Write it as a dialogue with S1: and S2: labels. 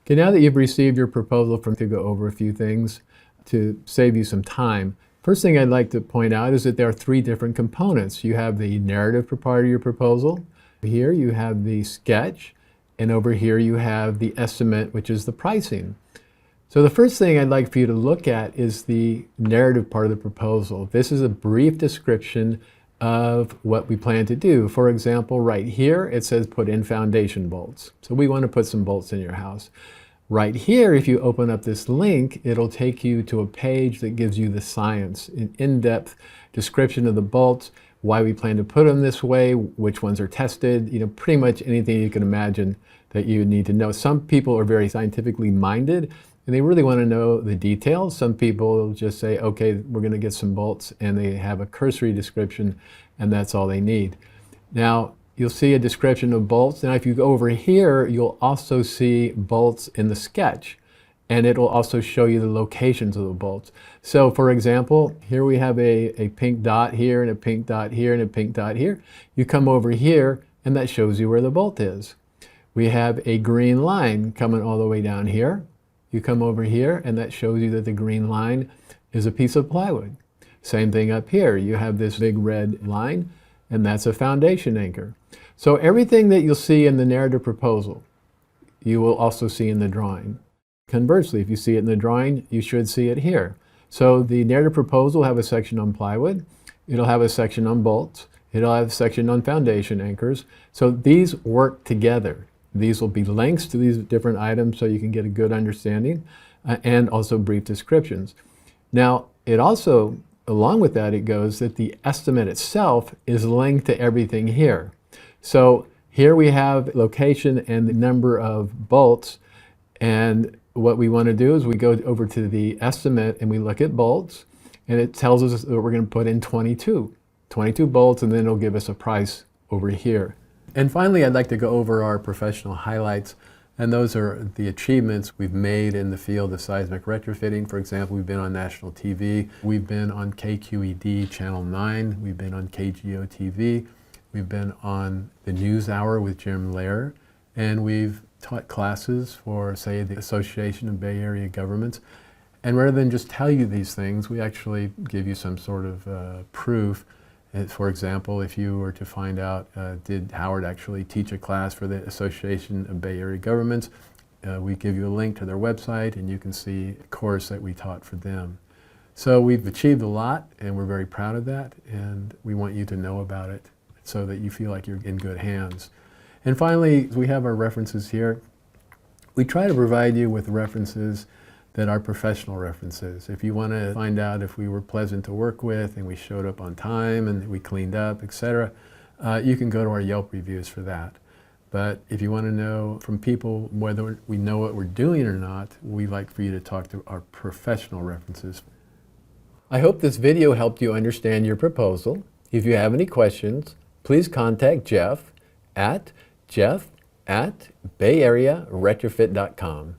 S1: Okay, now that you've received your proposal to go over a few things to save you some time. First thing I'd like to point out is that there are three different components. You have the narrative part of your proposal. Here you have the sketch, and over here you have the estimate, which is the pricing. So the first thing I'd like for you to look at is the narrative part of the proposal. This is a brief description of what we plan to do. For example, right here it says put in foundation bolts. So we want to put some bolts in your house. Right here, if you open up this link, it'll take you to a page that gives you the science, an in-depth description of the bolts, why we plan to put them this way, which ones are tested, pretty much anything you can imagine that you need to know. Some people are very scientifically minded and they really want to know the details. Some people just say, okay, we're going to get some bolts, and they have a cursory description and that's all they need. Now, you'll see a description of bolts. Now, if you go over here, you'll also see bolts in the sketch, and it will also show you the locations of the bolts. So for example, here we have a pink dot here and a pink dot here and a pink dot here. You come over here and that shows you where the bolt is. We have a green line coming all the way down here. You come over here and that shows you that the green line is a piece of plywood. Same thing up here. You have this big red line, and that's a foundation anchor. So everything that you'll see in the narrative proposal, you will also see in the drawing. Conversely, if you see it in the drawing, you should see it here. So the narrative proposal will have a section on plywood. It'll have a section on bolts. It'll have a section on foundation anchors. So these work together. These will be links to these different items so you can get a good understanding, and also brief descriptions. Now, it also, along with that, it goes that the estimate itself is linked to everything here. So here we have location and the number of bolts, and what we want to do is we go over to the estimate and we look at bolts, and it tells us that we're going to put in 22 bolts, and then it'll give us a price over here. And finally, I'd like to go over our professional highlights, and those are the achievements we've made in the field of seismic retrofitting. For example, we've been on national TV, we've been on KQED Channel 9, we've been on KGO TV, we've been on the News Hour with Jim Lehrer, and we've taught classes for, say, the Association of Bay Area Governments. And rather than just tell you these things, we actually give you some sort of proof. For example, if you were to find out, did Howard actually teach a class for the Association of Bay Area Governments, we give you a link to their website and you can see a course that we taught for them. So we've achieved a lot and we're very proud of that, and we want you to know about it so that you feel like you're in good hands. And finally, we have our references here. We try to provide you with references that are professional references. If you want to find out if we were pleasant to work with and we showed up on time and we cleaned up, etc., you can go to our Yelp reviews for that. But if you want to know from people whether we know what we're doing or not, we like for you to talk to our professional references. I hope this video helped you understand your proposal. If you have any questions, please contact Jeff at bayarearetrofit.com.